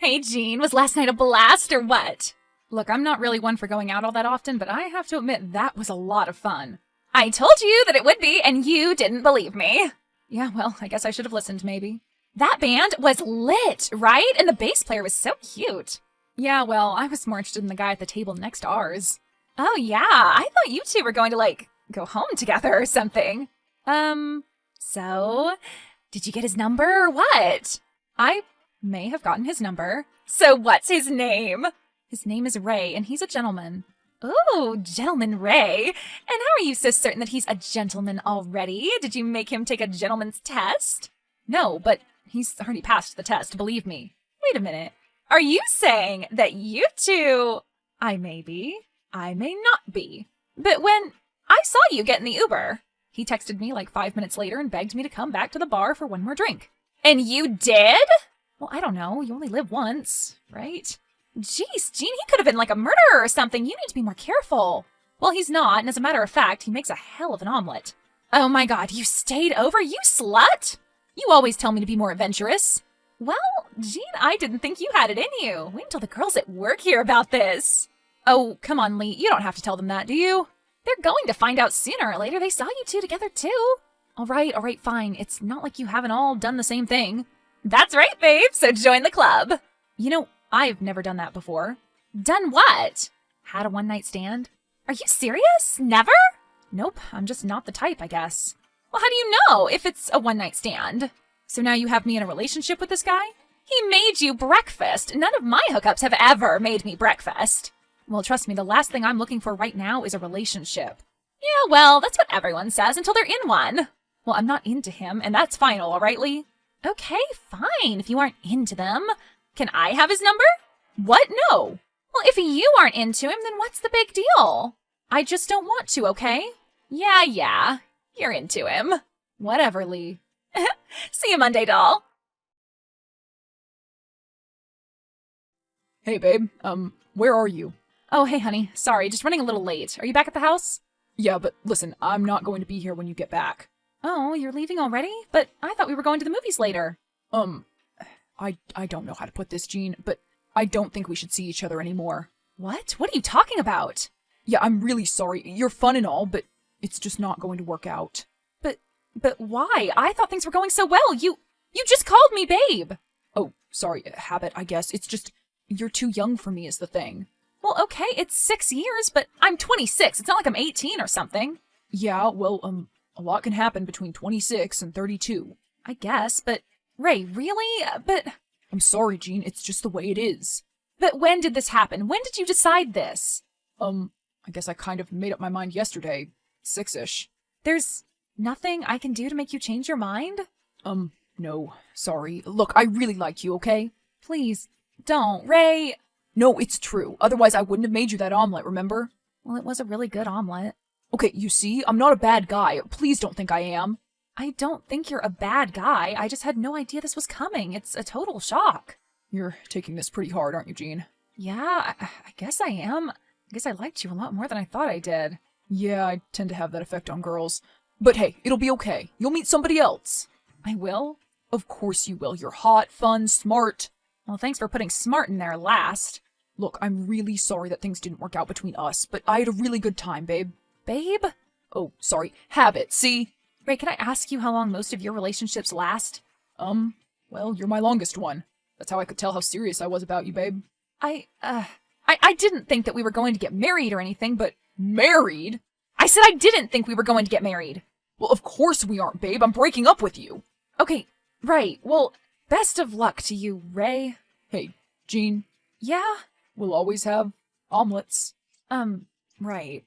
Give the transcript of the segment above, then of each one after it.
Hey, Jean, was last night a blast or what? Look, I'm not really one for going out all that often, but I have to admit that was a lot of fun. I told you that it would be, and you didn't believe me. Yeah, well, I guess I should have listened, maybe. That band was lit, right? And the bass player was so cute. Yeah, well, I was more interested in the guy at the table next to ours. Oh, yeah, I thought you two were going to, go home together or something. So, did you get his number or what? I may have gotten his number. So what's his name? His name is Ray, and he's a gentleman. Ooh, Gentleman Ray. And how are you so certain that he's a gentleman already? Did you make him take a gentleman's test? No, but he's already passed the test, believe me. Wait a minute. Are you saying that you two... I may be. I may not be. But when I saw you get in the Uber, he texted me 5 minutes later and begged me to come back to the bar for one more drink. And you did? Well, I don't know. You only live once, right? Jeez, Jean, he could have been a murderer or something. You need to be more careful. Well, he's not, and as a matter of fact, he makes a hell of an omelet. Oh my god, you stayed over, you slut? You always tell me to be more adventurous. Well, Jean, I didn't think you had it in you. Wait until the girls at work hear about this. Oh, come on, Lee. You don't have to tell them that, do you? They're going to find out sooner or later. They saw you two together, too. All right, fine. It's not like you haven't all done the same thing. That's right, babe. So join the club. You know, I've never done that before. Done what? Had a one-night stand? Are you serious? Never? Nope, I'm just not the type, I guess. Well, how do you know if it's a one-night stand? So now you have me in a relationship with this guy? He made you breakfast. None of my hookups have ever made me breakfast. Well, trust me, the last thing I'm looking for right now is a relationship. Yeah, well, that's what everyone says until they're in one. Well, I'm not into him, and that's final, all right, Lee? Okay, fine, if you aren't into them. Can I have his number? What? No. Well, if you aren't into him, then what's the big deal? I just don't want to, okay? Yeah, you're into him. Whatever, Lee. See you Monday, doll. Hey, babe. Where are you? Oh, hey, honey. Sorry, just running a little late. Are you back at the house? Yeah, but listen, I'm not going to be here when you get back. Oh, you're leaving already? But I thought we were going to the movies later. I don't know how to put this, Jean, but I don't think we should see each other anymore. What? What are you talking about? Yeah, I'm really sorry. You're fun and all, but it's just not going to work out. But why? I thought things were going so well. You just called me babe. Oh, sorry, habit, I guess. It's just, you're too young for me is the thing. Well, okay, it's 6 years, but I'm 26. It's not like I'm 18 or something. Yeah, well, a lot can happen between 26 and 32. I guess, but Ray, really? But... I'm sorry, Jean, it's just the way it is. But when did this happen? When did you decide this? I guess I kind of made up my mind yesterday. 6-ish. There's nothing I can do to make you change your mind? No, sorry. Look, I really like you, okay? Please, don't, Ray. No, it's true. Otherwise, I wouldn't have made you that omelet, remember? Well, it was a really good omelet. Okay, you see? I'm not a bad guy. Please don't think I am. I don't think you're a bad guy. I just had no idea this was coming. It's a total shock. You're taking this pretty hard, aren't you, Jean? Yeah, I guess I am. I guess I liked you a lot more than I thought I did. Yeah, I tend to have that effect on girls. But hey, it'll be okay. You'll meet somebody else. I will? Of course you will. You're hot, fun, smart. Well, thanks for putting smart in there last. Look, I'm really sorry that things didn't work out between us, but I had a really good time, babe. Babe? Oh, sorry. Habit, see? Ray, can I ask you how long most of your relationships last? Well, you're my longest one. That's how I could tell how serious I was about you, babe. I didn't think that we were going to get married or anything, but... Married? I said I didn't think we were going to get married. Well, of course we aren't, babe. I'm breaking up with you. Okay, right. Well, best of luck to you, Ray. Hey, Jean. Yeah? We'll always have omelets. Right.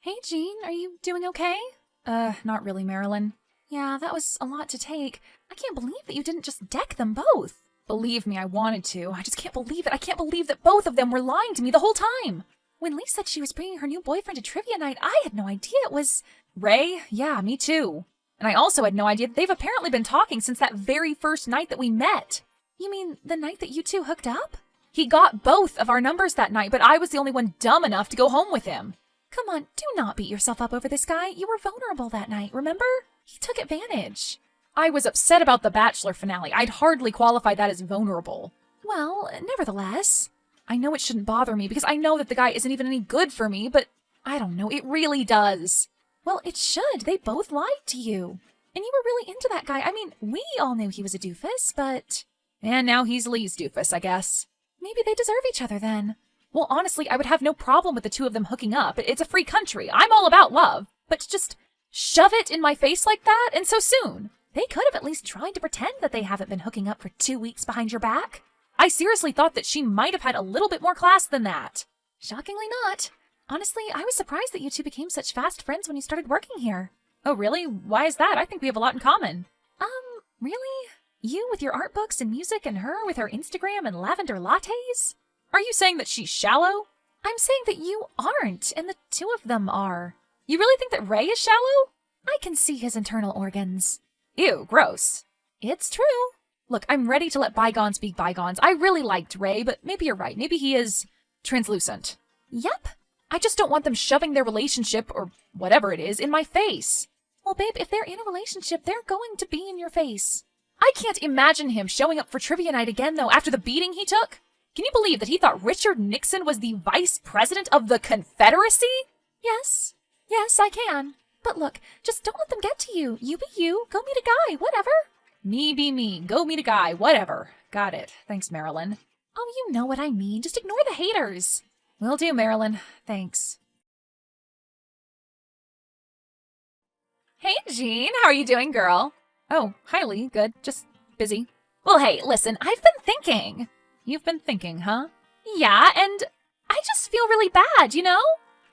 Hey, Jean, are you doing okay? Not really, Marilyn. Yeah, that was a lot to take. I can't believe that you didn't just deck them both. Believe me, I wanted to. I just can't believe it. I can't believe that both of them were lying to me the whole time. When Lee said she was bringing her new boyfriend to trivia night, I had no idea it was... Ray? Yeah, me too. And I also had no idea that they've apparently been talking since that very first night that we met. You mean the night that you two hooked up? He got both of our numbers that night, but I was the only one dumb enough to go home with him. Come on, do not beat yourself up over this guy. You were vulnerable that night, remember? He took advantage. I was upset about the Bachelor finale. I'd hardly qualify that as vulnerable. Well, nevertheless. I know it shouldn't bother me because I know that the guy isn't even any good for me, but I don't know, it really does. Well, it should. They both lied to you. And you were really into that guy. I mean, we all knew he was a doofus, but... And now he's Lee's doofus, I guess. Maybe they deserve each other then. Well, honestly, I would have no problem with the two of them hooking up. It's a free country. I'm all about love. But to just shove it in my face like that, and so soon. They could have at least tried to pretend that they haven't been hooking up for 2 weeks behind your back. I seriously thought that she might have had a little bit more class than that. Shockingly not. Honestly, I was surprised that you two became such fast friends when you started working here. Oh, really? Why is that? I think we have a lot in common. Really? You with your art books and music and her with her Instagram and lavender lattes? Are you saying that she's shallow? I'm saying that you aren't, and the two of them are. You really think that Ray is shallow? I can see his internal organs. Ew, gross. It's true. Look, I'm ready to let bygones be bygones. I really liked Ray, but maybe you're right. Maybe he is translucent. Yep. I just don't want them shoving their relationship, or whatever it is, in my face. Well, babe, if they're in a relationship, they're going to be in your face. I can't imagine him showing up for trivia night again, though, after the beating he took. Can you believe that he thought Richard Nixon was the vice president of the Confederacy? Yes. Yes, I can. But look, just don't let them get to you. You be you. Go meet a guy. Whatever. Me be me. Go meet a guy. Whatever. Got it. Thanks, Marilyn. Oh, you know what I mean. Just ignore the haters. Will do, Marilyn. Thanks. Hey, Jean. How are you doing, girl? Oh, hi, Lee. Good. Just busy. Well, hey, listen. I've been thinking. You've been thinking, huh? Yeah, and I just feel really bad, you know?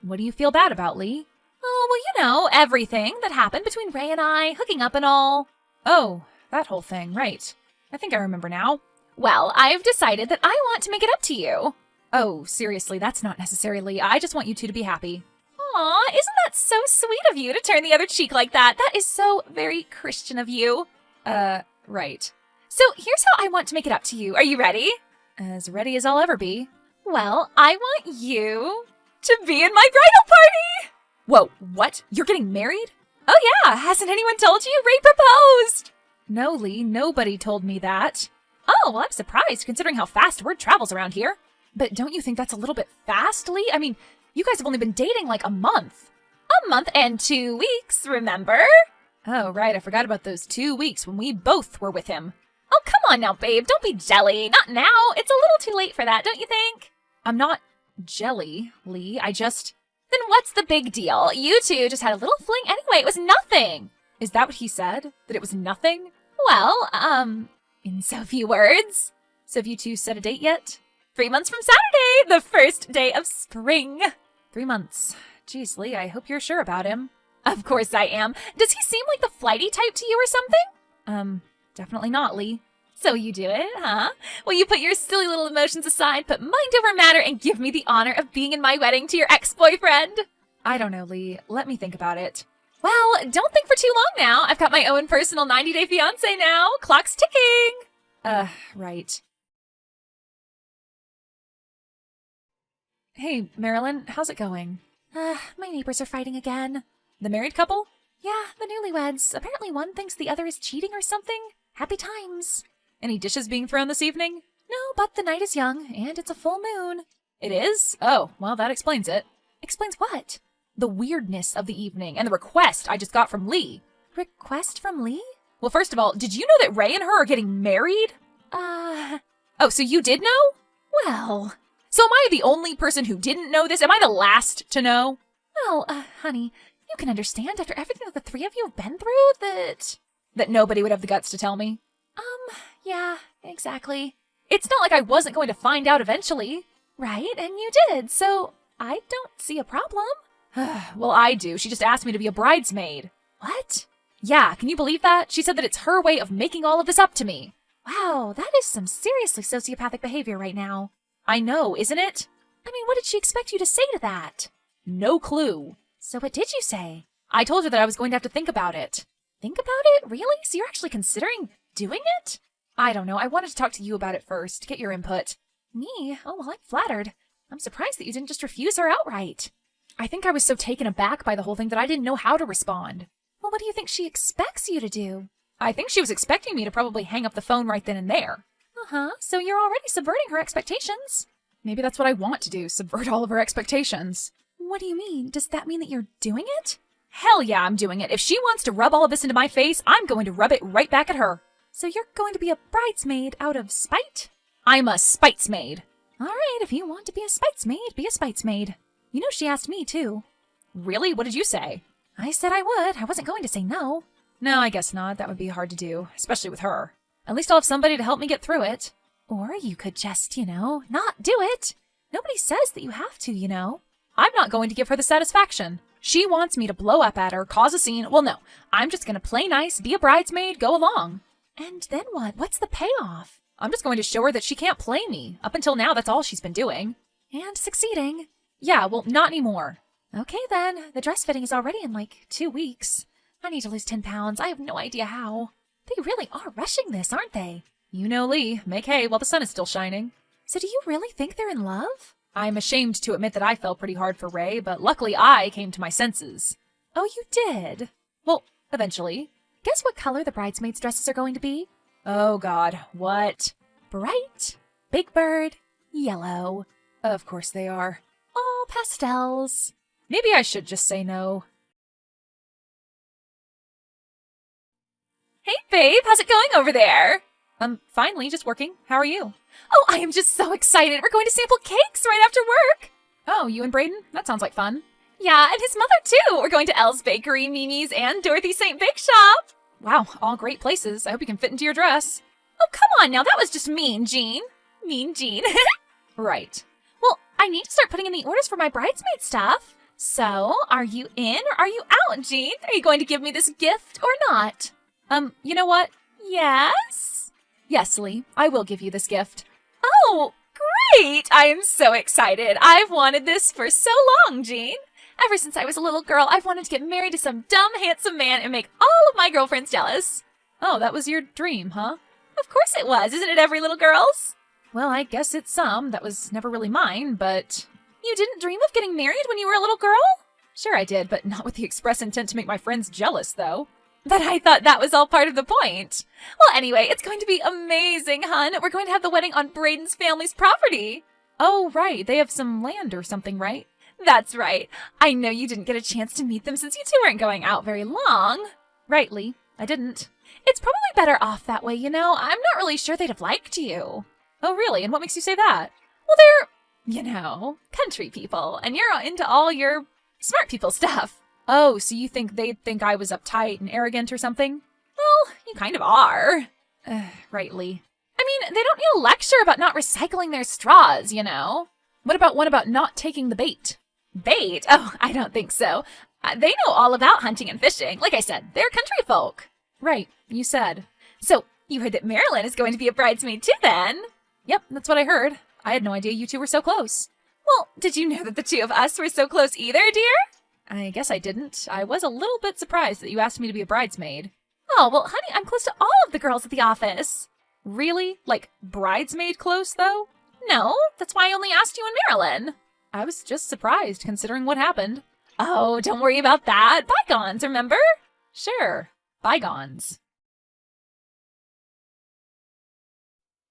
What do you feel bad about, Lee? Oh, well, you know, everything that happened between Ray and I, hooking up and all. Oh, that whole thing, right. I think I remember now. Well, I've decided that I want to make it up to you. Oh, seriously, that's not necessarily. I just want you two to be happy. Aw, isn't that so sweet of you to turn the other cheek like that? That is so very Christian of you. Right. So here's how I want to make it up to you. Are you ready? As ready as I'll ever be. Well, I want you to be in my bridal party! Whoa, what? You're getting married? Oh yeah, hasn't anyone told you? Ray proposed! No, Lee, nobody told me that. Oh, well, I'm surprised considering how fast word travels around here. But don't you think that's a little bit fast, Lee? I mean, you guys have only been dating like a month. A month and 2 weeks, remember? Oh, right, I forgot about those 2 weeks when we both were with him. Oh, come on now, babe, don't be jelly. Not now. It's a little too late for that, don't you think? I'm not jelly, Lee. I just... Then what's the big deal? You two just had a little fling anyway. It was nothing. Is that what he said? That it was nothing? Well, in so few words. So have you two set a date yet? 3 months from Saturday, the first day of spring. 3 months. Jeez, Lee, I hope you're sure about him. Of course I am. Does he seem like the flighty type to you or something? Definitely not, Lee. So you do it, huh? Will you put your silly little emotions aside, put mind over matter, and give me the honor of being in my wedding to your ex-boyfriend? I don't know, Lee. Let me think about it. Well, don't think for too long now. I've got my own personal 90-day fiancé now. Clock's ticking. Right. Hey, Marilyn, how's it going? My neighbors are fighting again. The married couple? Yeah, the newlyweds. Apparently one thinks the other is cheating or something. Happy times. Any dishes being thrown this evening? No, but the night is young, and it's a full moon. It is? Oh, well, that explains it. Explains what? The weirdness of the evening and the request I just got from Lee. Request from Lee? Well, first of all, did you know that Ray and her are getting married? Oh, so you did know? Well... So am I the only person who didn't know this? Am I the last to know? Well, honey, you can understand after everything that the three of you have been through that nobody would have the guts to tell me? Yeah, exactly. It's not like I wasn't going to find out eventually. Right, and you did, so I don't see a problem. Well, I do. She just asked me to be a bridesmaid. What? Yeah, can you believe that? She said that it's her way of making all of this up to me. Wow, that is some seriously sociopathic behavior right now. I know, isn't it? I mean, what did she expect you to say to that? No clue. So what did you say? I told her that I was going to have to think about it. Think about it? Really? So you're actually considering doing it? I don't know. I wanted to talk to you about it first, get your input. Me? Oh, well, I'm flattered. I'm surprised that you didn't just refuse her outright. I think I was so taken aback by the whole thing that I didn't know how to respond. Well, what do you think she expects you to do? I think she was expecting me to probably hang up the phone right then and there. Uh-huh, so you're already subverting her expectations. Maybe that's what I want to do, subvert all of her expectations. What do you mean? Does that mean that you're doing it? Hell yeah, I'm doing it. If she wants to rub all of this into my face, I'm going to rub it right back at her. So you're going to be a bridesmaid out of spite? I'm a spitesmaid. All right, if you want to be a spitesmaid, be a spitesmaid. You know she asked me, too. Really? What did you say? I said I would. I wasn't going to say no. No, I guess not. That would be hard to do, especially with her. At least I'll have somebody to help me get through it. Or you could just, not do it. Nobody says that you have to, I'm not going to give her the satisfaction. She wants me to blow up at her, cause a scene. Well, no. I'm just going to play nice, be a bridesmaid, go along. And then what? What's the payoff? I'm just going to show her that she can't play me. Up until now, that's all she's been doing. And succeeding. Yeah, well, not anymore. Okay, then. The dress fitting is already in, 2 weeks. I need to lose 10 pounds. I have no idea how. They really are rushing this, aren't they? You know Lee. Make hay while the sun is still shining. So do you really think they're in love? I'm ashamed to admit that I fell pretty hard for Ray, but luckily I came to my senses. Oh, you did? Well, eventually. Guess what color the bridesmaids' dresses are going to be? Oh, God. What? Bright, Big Bird, yellow. Of course they are. All pastels. Maybe I should just say no. Hey, babe, how's it going over there? Finally, just working. How are you? Oh, I am just so excited. We're going to sample cakes right after work. Oh, you and Braden? That sounds like fun. Yeah, and his mother, too. We're going to Elle's Bakery, Mimi's, and Dorothy St. Bake Shop. Wow, all great places. I hope you can fit into your dress. Oh, come on now. That was just mean, Jean. Mean Jean. Right. Well, I need to start putting in the orders for my bridesmaid stuff. So, are you in or are you out, Jean? Are you going to give me this gift or not? You know what? Yes? Yes, Lee. I will give you this gift. Oh, great! I am so excited. I've wanted this for so long, Jean. Ever since I was a little girl, I've wanted to get married to some dumb, handsome man and make all of my girlfriends jealous. Oh, that was your dream, huh? Of course it was. Isn't it every little girl's? Well, I guess it's some. That was never really mine, but... You didn't dream of getting married when you were a little girl? Sure I did, but not with the express intent to make my friends jealous, though. But I thought that was all part of the point. Well, anyway, it's going to be amazing, hun. We're going to have the wedding on Braden's family's property. Oh, right. They have some land or something, right? That's right. I know you didn't get a chance to meet them since you two weren't going out very long. Right, Lee. I didn't. It's probably better off that way, I'm not really sure they'd have liked you. Oh, really? And what makes you say that? Well, they're, country people, and you're into all your smart people stuff. Oh, so you think they'd think I was uptight and arrogant or something? Well, you kind of are. Right, Lee. I mean, they don't need a lecture about not recycling their straws, What about one about not taking the bait? Bait? Oh, I don't think so. They know all about hunting and fishing. Like I said, they're country folk. Right, you said. So, you heard that Marilyn is going to be a bridesmaid too, then? Yep, that's what I heard. I had no idea you two were so close. Well, did you know that the two of us were so close either, dear? I guess I didn't. I was a little bit surprised that you asked me to be a bridesmaid. Oh, well, honey, I'm close to all of the girls at the office. Really? Like, bridesmaid close, though? No, that's why I only asked you and Marilyn. I was just surprised, considering what happened. Oh, don't worry about that. Bygones, remember? Sure. Bygones.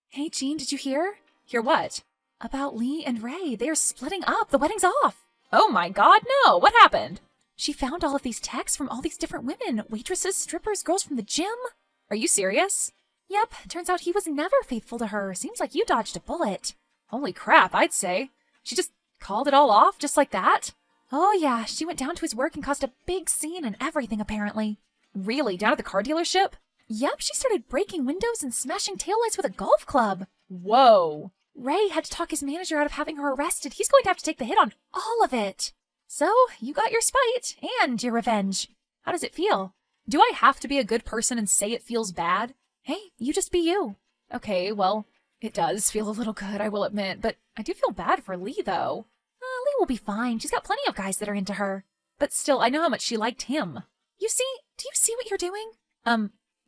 Hey, Jean, did you hear? Hear what? About Lee and Ray. They are splitting up. The wedding's off. Oh my God, no! What happened? She found all of these texts from all these different women. Waitresses, strippers, girls from the gym. Are you serious? Yep, turns out he was never faithful to her. Seems like you dodged a bullet. Holy crap, I'd say. She just called it all off, just like that? Oh yeah, she went down to his work and caused a big scene and everything, apparently. Really? Down at the car dealership? Yep, she started breaking windows and smashing taillights with a golf club. Whoa. Ray had to talk his manager out of having her arrested. He's going to have to take the hit on all of it. So, you got your spite and your revenge. How does it feel? Do I have to be a good person and say it feels bad? Hey, you just be you. Okay, well, it does feel a little good, I will admit, but I do feel bad for Lee, though. Lee will be fine. She's got plenty of guys that are into her. But still, I know how much she liked him. Do you see what you're doing?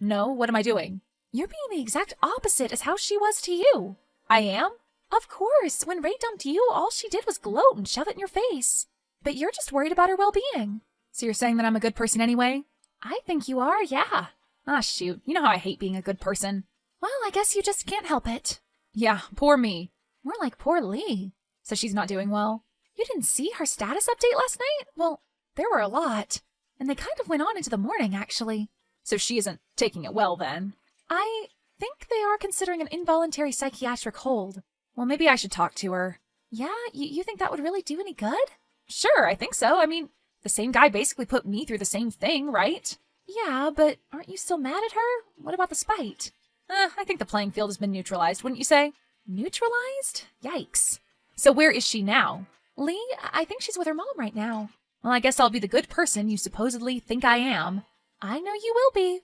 No, what am I doing? You're being the exact opposite as how she was to you. I am? Of course. When Ray dumped you, all she did was gloat and shove it in your face. But you're just worried about her well-being. So you're saying that I'm a good person anyway? I think you are, yeah. Ah, shoot. You know how I hate being a good person. Well, I guess you just can't help it. Yeah, poor me. More like poor Lee. So she's not doing well? You didn't see her status update last night? Well, there were a lot. And they kind of went on into the morning, actually. So she isn't taking it well, then? I think they are considering an involuntary psychiatric hold. Well, maybe I should talk to her. Yeah? You think that would really do any good? Sure, I think so. I mean, the same guy basically put me through the same thing, right? Yeah, but aren't you still mad at her? What about the spite? I think the playing field has been neutralized, wouldn't you say? Neutralized? Yikes. So where is she now? Lee, I think she's with her mom right now. Well, I guess I'll be the good person you supposedly think I am. I know you will be.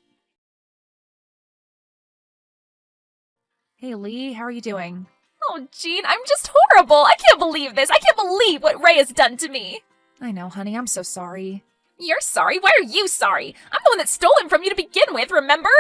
Hey, Lee, how are you doing? Oh, Jean, I'm just horrible. I can't believe this. I can't believe what Ray has done to me. I know, honey. I'm so sorry. You're sorry? Why are you sorry? I'm the one that stole him from you to begin with, remember?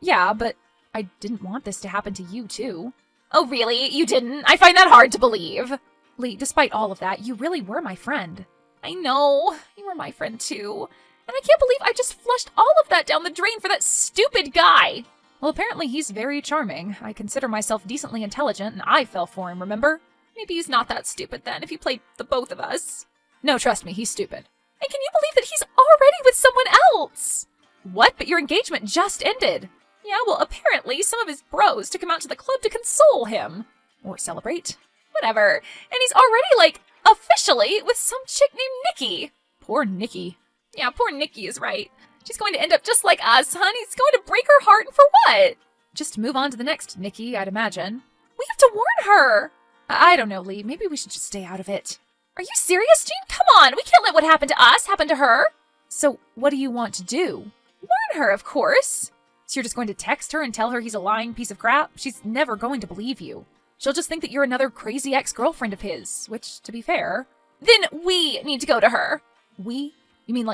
Yeah, but I didn't want this to happen to you, too. Oh, really? You didn't? I find that hard to believe. Lee, despite all of that, you really were my friend. I know. You were my friend, too. And I can't believe I just flushed all of that down the drain for that stupid guy. Well, apparently he's very charming. I consider myself decently intelligent, and I fell for him, remember? Maybe he's not that stupid then, if he played the both of us. No, trust me, he's stupid. And can you believe that he's already with someone else? What? But your engagement just ended. Yeah, well, apparently some of his bros took him out to the club to console him. Or celebrate. Whatever. And he's already, officially with some chick named Nikki. Poor Nikki. Yeah, poor Nikki is right. She's going to end up just like us, hon. He's going to break her heart, and for what? Just to move on to the next Nikki, I'd imagine. We have to warn her. I don't know, Lee. Maybe we should just stay out of it. Are you serious, Jean? Come on. We can't let what happened to us happen to her. So, what do you want to do? Warn her, of course. So you're just going to text her and tell her he's a lying piece of crap? She's never going to believe you. She'll just think that you're another crazy ex-girlfriend of his, which, to be fair... Then we need to go to her. We? You mean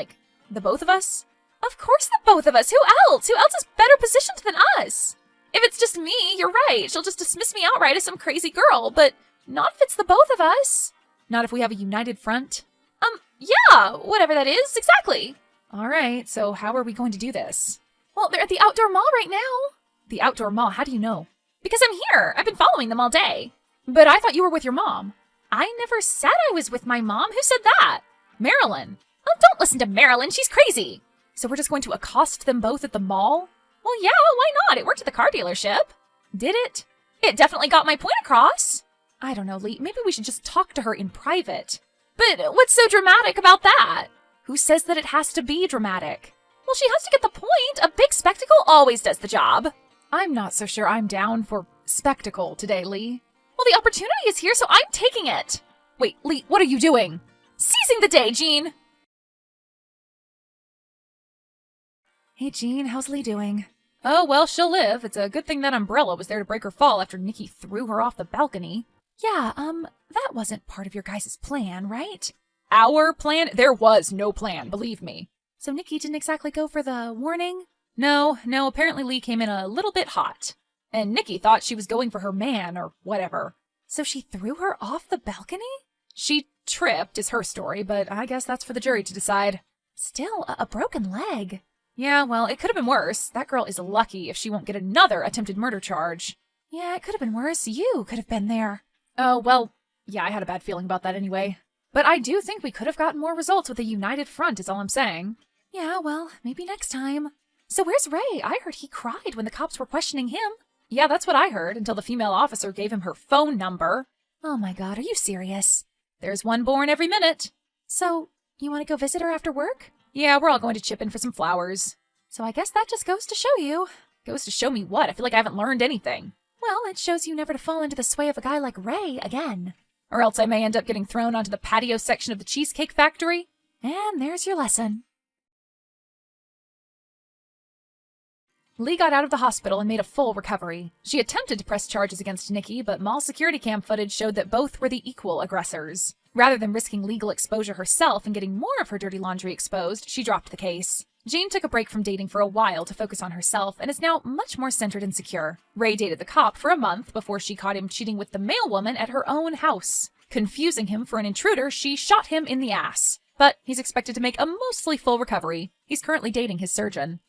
the both of us? Of course the both of us. Who else? Who else is better positioned than us? If it's just me, you're right. She'll just dismiss me outright as some crazy girl, but not if it's the both of us. Not if we have a united front? Yeah, whatever that is, exactly. All right, so how are we going to do this? Well, they're at the outdoor mall right now. The outdoor mall? How do you know? Because I'm here. I've been following them all day. But I thought you were with your mom. I never said I was with my mom. Who said that? Marilyn. Oh, don't listen to Marilyn. She's crazy. So we're just going to accost them both at the mall? Well, yeah, why not? It worked at the car dealership. Did it? It definitely got my point across. I don't know, Lee. Maybe we should just talk to her in private. But what's so dramatic about that? Who says that it has to be dramatic? Well, she has to get the point. A big spectacle always does the job. I'm not so sure I'm down for spectacle today, Lee. Well, the opportunity is here, so I'm taking it. Wait, Lee, what are you doing? Seizing the day, Jean. Hey, Jean, how's Lee doing? Oh, well, she'll live. It's a good thing that umbrella was there to break her fall after Nikki threw her off the balcony. Yeah, that wasn't part of your guys' plan, right? Our plan? There was no plan, believe me. So Nikki didn't exactly go for the warning? No, apparently Lee came in a little bit hot. And Nikki thought she was going for her man or whatever. So she threw her off the balcony? She tripped, is her story, but I guess that's for the jury to decide. Still, a broken leg. Yeah, well, it could have been worse. That girl is lucky if she won't get another attempted murder charge. Yeah, it could have been worse. You could have been there. Oh, well, yeah, I had a bad feeling about that anyway. But I do think we could have gotten more results with a united front, is all I'm saying. Yeah, well, maybe next time. So where's Ray? I heard he cried when the cops were questioning him. Yeah, that's what I heard, until the female officer gave him her phone number. Oh my God, are you serious? There's one born every minute. So, you want to go visit her after work? Yeah, we're all going to chip in for some flowers. So I guess that just goes to show you. Goes to show me what? I feel like I haven't learned anything. Well, it shows you never to fall into the sway of a guy like Ray again. Or else I may end up getting thrown onto the patio section of the Cheesecake Factory. And there's your lesson. Lee got out of the hospital and made a full recovery. She attempted to press charges against Nikki, but mall security cam footage showed that both were the equal aggressors. Rather than risking legal exposure herself and getting more of her dirty laundry exposed, she dropped the case. Jean took a break from dating for a while to focus on herself and is now much more centered and secure. Ray dated the cop for a month before she caught him cheating with the mail woman at her own house. Confusing him for an intruder, she shot him in the ass. But he's expected to make a mostly full recovery. He's currently dating his surgeon.